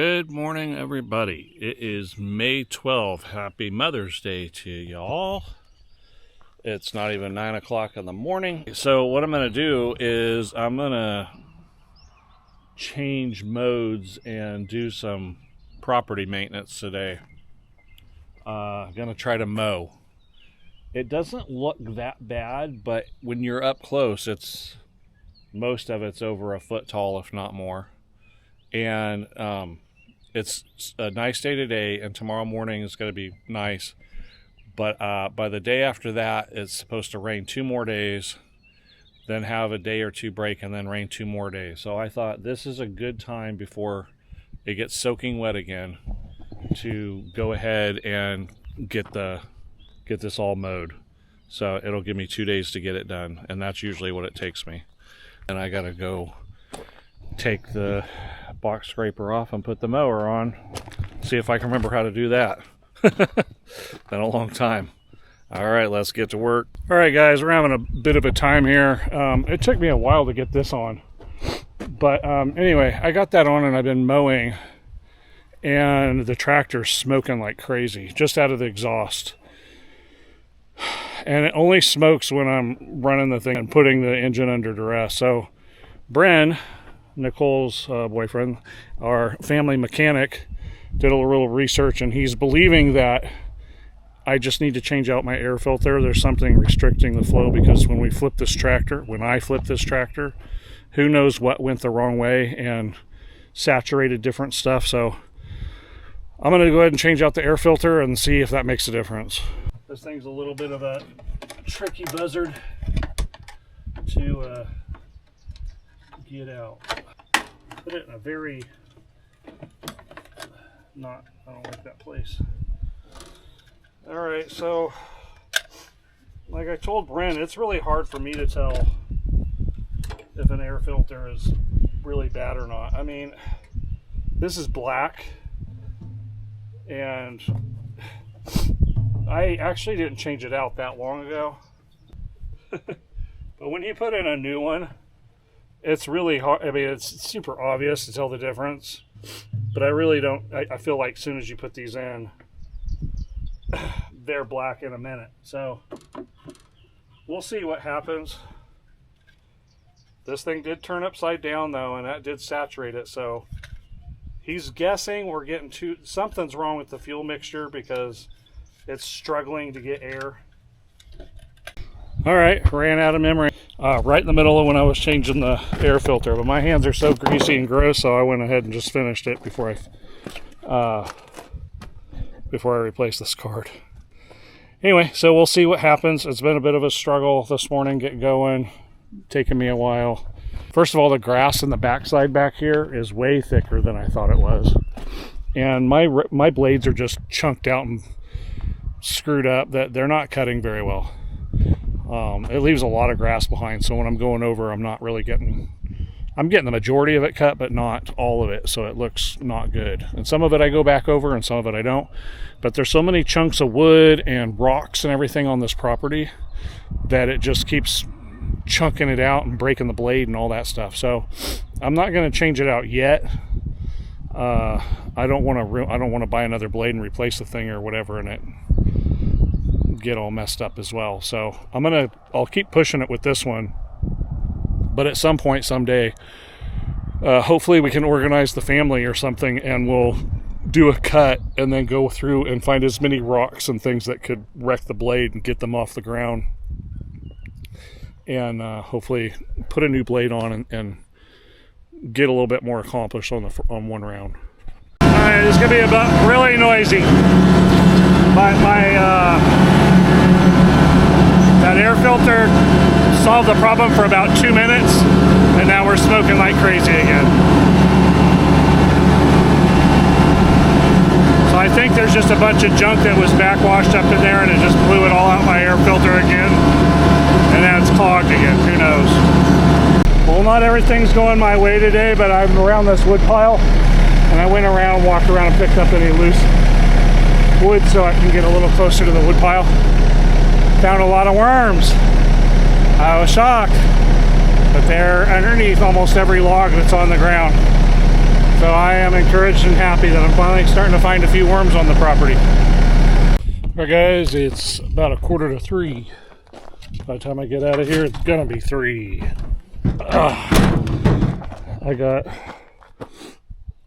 Good morning, everybody. It is May 12th. Happy Mother's Day to y'all. It's not even 9 o'clock in the morning. So what I'm going to do is I'm going to change modes and do some property maintenance today. I'm going to try to mow. It doesn't look that bad, but when you're up close, most of it's over a foot tall, if not more. And it's a nice day today, and tomorrow morning is going to be nice. But by the day after that, it's supposed to rain 2 more days, then have a day or two break, and then rain 2 more days. So I thought this is a good time before it gets soaking wet again to go ahead and get this all mowed. So it'll give me 2 days to get it done, and that's usually what it takes me. And I got to go take the box scraper off and put the mower on. See if I can remember how to do that. Been a long time. All right, let's get to work. All right, guys, we're having a bit of a time here. It took me a while to get this on. But anyway, I got that on and I've been mowing. And the tractor's smoking like crazy, just out of the exhaust. And it only smokes when I'm running the thing and putting the engine under duress. So Bren, Nicole's boyfriend, our family mechanic, did a little research, and he's believing that I just need to change out my air filter. There's something restricting the flow, because when I flip this tractor, who knows what went the wrong way and saturated different stuff. So I'm going to go ahead and change out the air filter and see if that makes a difference. This thing's a little bit of a tricky buzzard to get out. Put it in a very I don't like that place. Alright, so like I told Brent, it's really hard for me to tell if an air filter is really bad or not. I mean, this is black, and I actually didn't change it out that long ago. But when you put in a new one, it's really hard. I mean, it's super obvious to tell the difference, but I really don't. I feel like as soon as you put these in, they're black in a minute. So we'll see what happens. This thing did turn upside down though, and that did saturate it. So he's guessing we're getting something's wrong with the fuel mixture, because it's struggling to get air. All right, ran out of memory right in the middle of when I was changing the air filter, but my hands are so greasy and gross, so I went ahead and just finished it before I replaced this card. Anyway, so we'll see what happens. It's been a bit of a struggle this morning, get going, taking me a while. First of all, the grass in the backside back here is way thicker than I thought it was, and my blades are just chunked out and screwed up, that they're not cutting very well. It leaves a lot of grass behind, so when I'm going over, I'm getting the majority of it cut, but not all of it, so it looks not good. And some of it I go back over, and some of it I don't. But there's so many chunks of wood and rocks and everything on this property that it just keeps chunking it out and breaking the blade and all that stuff. So I'm not going to change it out yet. I don't want to buy another blade and replace the thing or whatever, and it get all messed up as well. So I'll keep pushing it with this one, but at some point someday, hopefully we can organize the family or something, and we'll do a cut and then go through and find as many rocks and things that could wreck the blade and get them off the ground, and hopefully put a new blade on and get a little bit more accomplished on one round. All right, it's gonna be really noisy. That air filter solved the problem for about 2 minutes, and now we're smoking like crazy again. So I think there's just a bunch of junk that was backwashed up in there, and it just blew it all out my air filter again, and now it's clogged again. Who knows? Well, not everything's going my way today, but I'm around this wood pile, and I went around, walked around, and picked up any loose wood so I can get a little closer to the wood pile. Found a lot of worms. I was shocked, but they're underneath almost every log that's on the ground. So I am encouraged and happy that I'm finally starting to find a few worms on the property. Alright guys, it's about 2:45. By the time I get out of here, it's gonna be 3. I got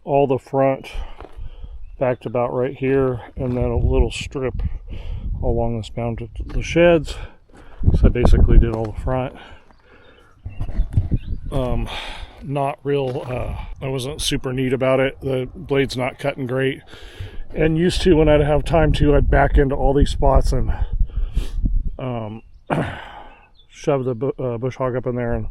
all the front back to about right here, and then a little strip along this bound to the sheds. So I basically did all the front. Not real, I wasn't super neat about it. The blade's not cutting great. And used to, when I'd have time to, I'd back into all these spots and shove the bush hog up in there, and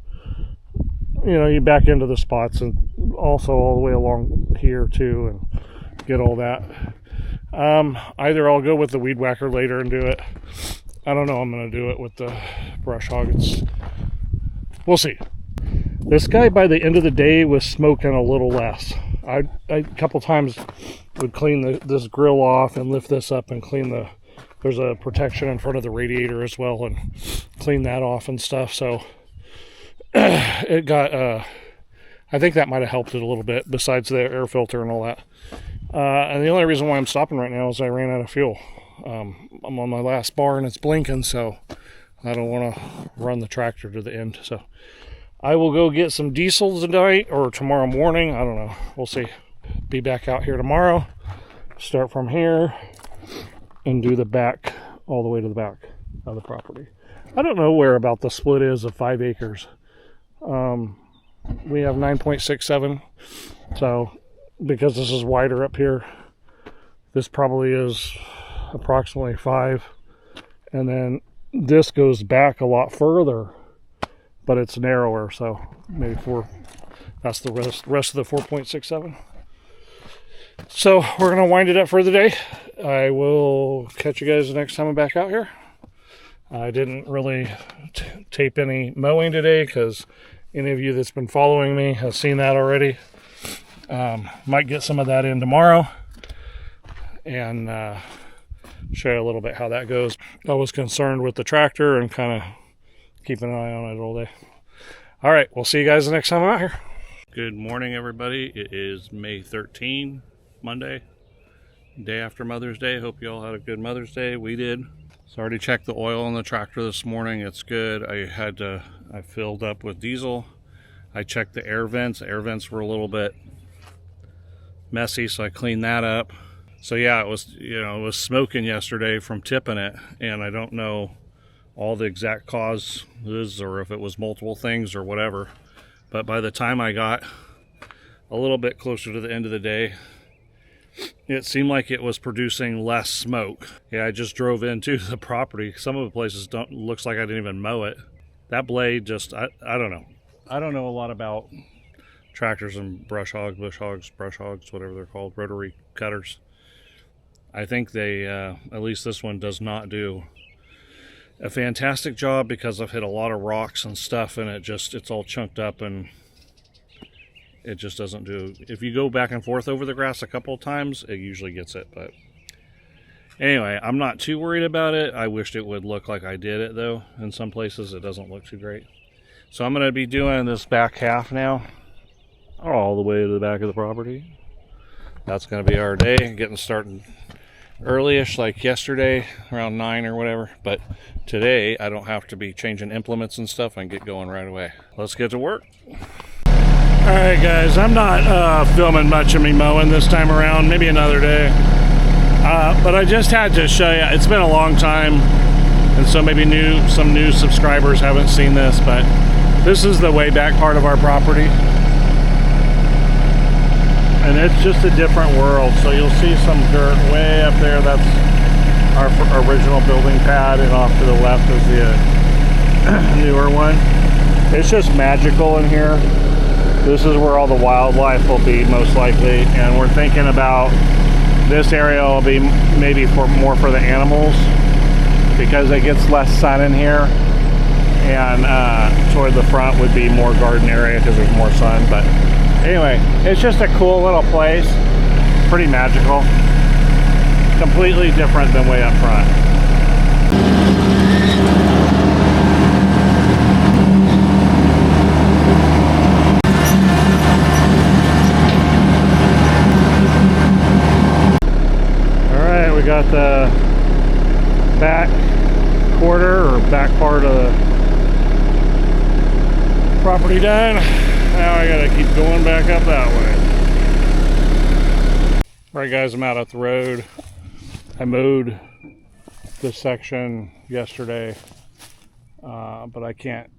you back into the spots, and also all the way along here too, and get all that. Either I'll go with the weed whacker later and do it. I don't know. I'm going to do it with the brush hog. We'll see. This guy, by the end of the day, was smoking a little less. I a couple times would clean this grill off and lift this up and clean there's a protection in front of the radiator as well, and clean that off and stuff. So it got, I think that might have helped it a little bit, besides the air filter and all that. And the only reason why I'm stopping right now is I ran out of fuel. I'm on my last bar and it's blinking, so I don't want to run the tractor to the end. So I will go get some diesel tonight or tomorrow morning. I don't know. We'll see. Be back out here tomorrow. Start from here and do the back, all the way to the back of the property. I don't know where about the split is of 5 acres. We have 9.67. So because this is wider up here, this probably is approximately 5. And then this goes back a lot further, but it's narrower, so maybe 4. That's the rest of the 4.67. So we're going to wind it up for the day. I will catch you guys the next time I'm back out here. I didn't really tape any mowing today because any of you that's been following me has seen that already. Might get some of that in tomorrow and show you a little bit how that goes. I was concerned with the tractor and kind of keeping an eye on it all day. All right, we'll see you guys the next time I'm out here. Good morning, everybody. It is May 13, Monday, day after Mother's Day. Hope you all had a good Mother's Day. We did. So I already checked the oil on the tractor this morning. It's good. I filled up with diesel. I checked the air vents. The air vents were a little bit messy, so I cleaned that up. So yeah, it was smoking yesterday from tipping it, and I don't know all the exact causes or if it was multiple things or whatever. But by the time I got a little bit closer to the end of the day, it seemed like it was producing less smoke. Yeah, I just drove into the property. Some of the places looks like I didn't even mow it. That blade just, I don't know. I don't know a lot about tractors and brush hogs, bush hogs, brush hogs, whatever they're called, rotary cutters. I think they, at least this one does not do a fantastic job, because I've hit a lot of rocks and stuff, and it's all chunked up, and it just doesn't do. If you go back and forth over the grass a couple of times, it usually gets it. But anyway, I'm not too worried about it. I wished it would look like I did it, though. In some places, it doesn't look too great. So I'm going to be doing this back half now, all the way to the back of the property. That's going to be our day, getting started early-ish, like yesterday, around 9 or whatever. But today, I don't have to be changing implements and stuff. I can get going right away. Let's get to work. Alright guys, I'm not filming much of me mowing this time around, maybe another day. But I just had to show you, it's been a long time, and so maybe some new subscribers haven't seen this, but this is the way back part of our property. And it's just a different world. So you'll see some dirt way up there. That's our original building pad, and off to the left is the newer one. It's just magical in here. This is where all the wildlife will be, most likely, and we're thinking about this area will be maybe more for the animals, because it gets less sun in here, and toward the front would be more garden area because there's more sun. But anyway, it's just a cool little place, pretty magical, completely different than way up front. we got the back quarter or back part of the property done. Now I gotta keep going back up that way. Alright guys, I'm out at the road. I mowed this section yesterday, but I can't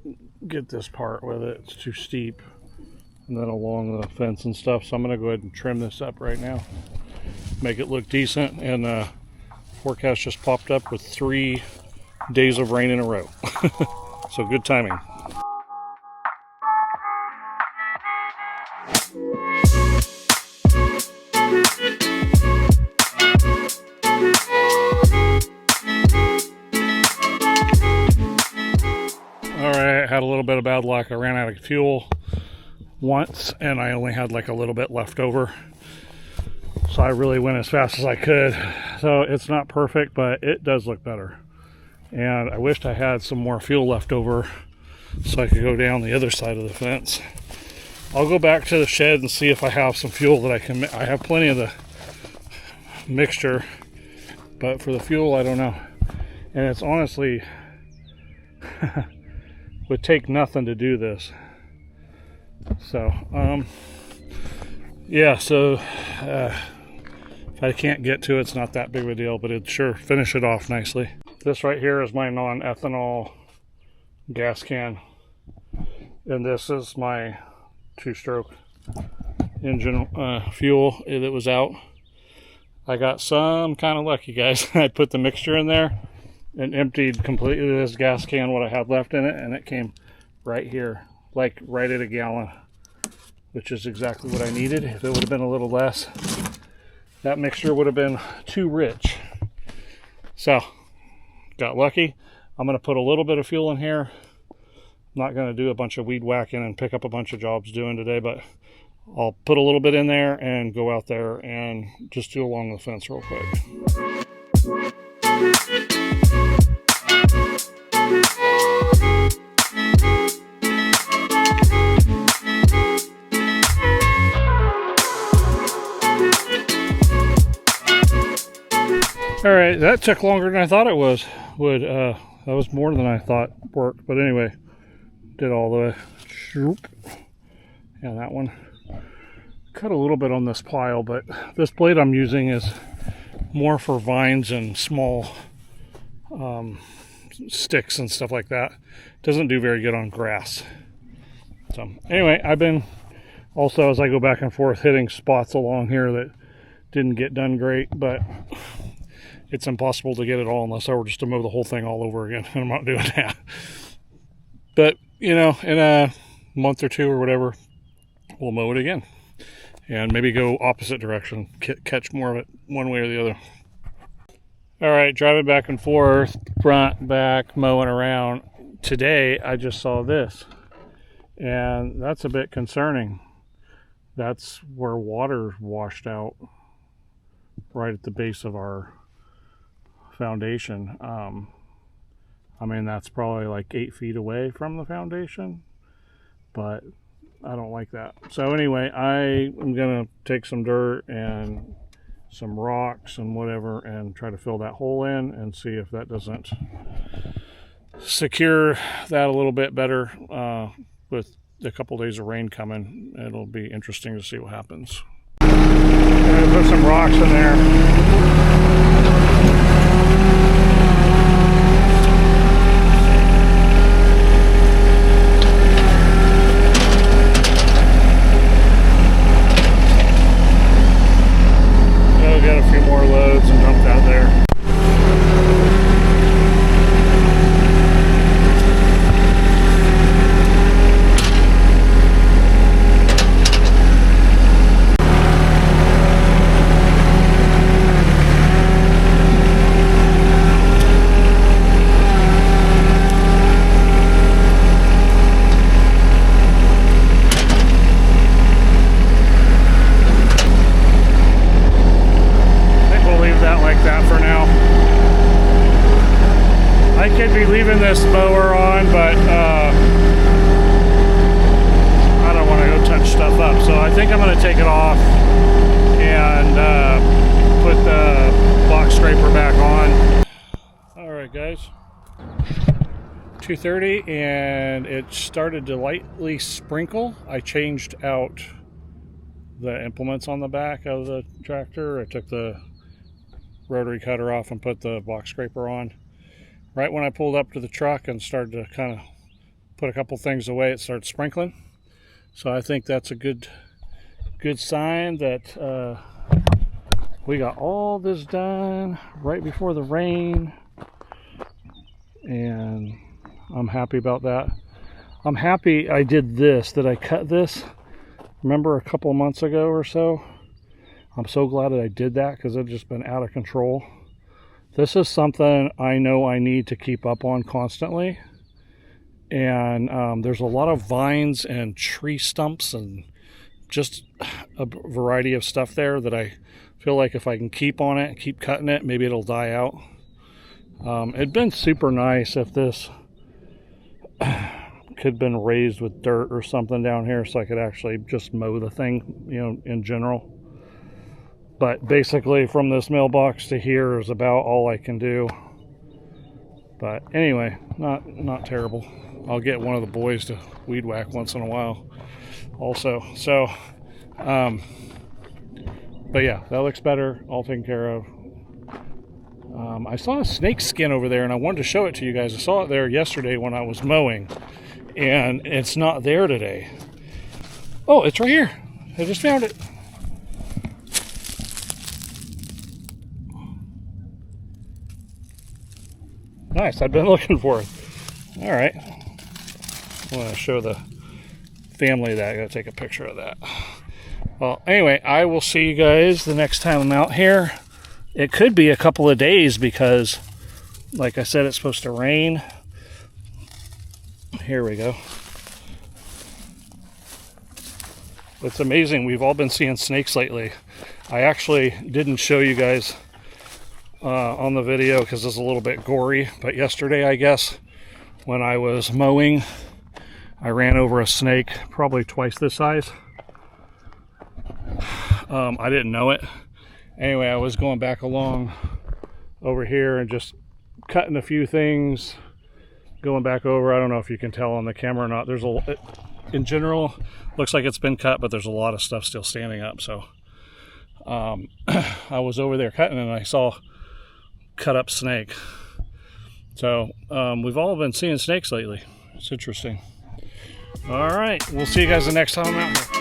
get this part with it. It's too steep. And then along the fence and stuff, so I'm gonna go ahead and trim this up right now. Make it look decent, and forecast just popped up with 3 days of rain in a row. So good timing. Alright, I had a little bit of bad luck. I ran out of fuel once and I only had like a little bit left over. So I really went as fast as I could. So it's not perfect, but it does look better. And I wished I had some more fuel left over so I could go down the other side of the fence. I'll go back to the shed and see if I have some fuel that I can. I have plenty of the mixture, but for the fuel, I don't know. And it's honestly would take nothing to do this. So, yeah, so if I can't get to it, it's not that big of a deal, but it'd sure finish it off nicely. This right here is my non-ethanol gas can, and this is my 2-stroke engine fuel that was out. I got some kind of lucky, guys. I put the mixture in there and emptied completely this gas can, what I had left in it, and it came right here, like right at a gallon, which is exactly what I needed. If it would have been a little less, that mixture would have been too rich. So, got lucky. I'm going to put a little bit of fuel in here. I'm not going to do a bunch of weed whacking and pick up a bunch of jobs doing today, but I'll put a little bit in there and go out there and just do along the fence real quick. All right, that took longer than I thought it was. That was more than I thought worked. But anyway, did all the shoop. Yeah, that one. Cut a little bit on this pile, but this blade I'm using is more for vines and small sticks and stuff like that. Doesn't do very good on grass. So anyway, I've been also, as I go back and forth, hitting spots along here that didn't get done great, but it's impossible to get it all unless I were just to mow the whole thing all over again, and I'm not doing that. But, you know, in a month or two or whatever, we'll mow it again. And maybe go opposite direction, catch more of it one way or the other. All right, driving back and forth, front, back, mowing around. Today, I just saw this, and that's a bit concerning. That's where water washed out right at the base of our foundation. I mean, that's probably like 8 feet away from the foundation, but I don't like that. So anyway, I am gonna take some dirt and some rocks and whatever and try to fill that hole in and see if that doesn't secure that a little bit better. With a couple days of rain coming, it'll be interesting to see what happens. I'm gonna put some rocks in there. Got a few more loads and dumped out there. Leaving this mower on, but I don't want to go touch stuff up, so I think I'm going to take it off and put the box scraper guys. 2:30, and it started to lightly sprinkle. I changed out the implements on the back of the tractor. I took the rotary cutter off and put the box scraper on. Right when I pulled up to the truck and started to kind of put a couple things away, it started sprinkling. So I think that's a good sign that we got all this done right before the rain, and I'm happy about that. I'm happy I did this, that I cut this. Remember a couple of months ago or so? I'm so glad that I did that because it's just been out of control. This is something I know I need to keep up on constantly. And there's a lot of vines and tree stumps and just a variety of stuff there that I feel like if I can keep on it, keep cutting it, maybe it'll die out. It'd been super nice if this could have been raised with dirt or something down here so I could actually just mow the thing, you know, in general. But basically from this mailbox to here is about all I can do. But anyway, not terrible. I'll get one of the boys to weed whack once in a while also. So, but yeah, that looks better, all taken care of. I saw a snake skin over there and I wanted to show it to you guys. I saw it there yesterday when I was mowing, and it's not there today. Oh, it's right here. I just found it. Nice, I've been looking for it. All right. I want to show the family that. I gotta take a picture of that. Well, anyway, I will see you guys the next time I'm out here. It could be a couple of days because, like I said, it's supposed to rain. Here we go. It's amazing. We've all been seeing snakes lately. I actually didn't show you guys on the video because it's a little bit gory, but yesterday, I guess, when I was mowing, I ran over a snake probably twice this size. I didn't know it. Anyway, I was going back along over here and just cutting a few things, going back over. I don't know if you can tell on the camera or not. There's in general, looks like it's been cut, but there's a lot of stuff still standing up. So I was over there cutting and I saw cut up snake. So we've all been seeing snakes lately. It's interesting. All right, we'll see you guys the next time I'm out here.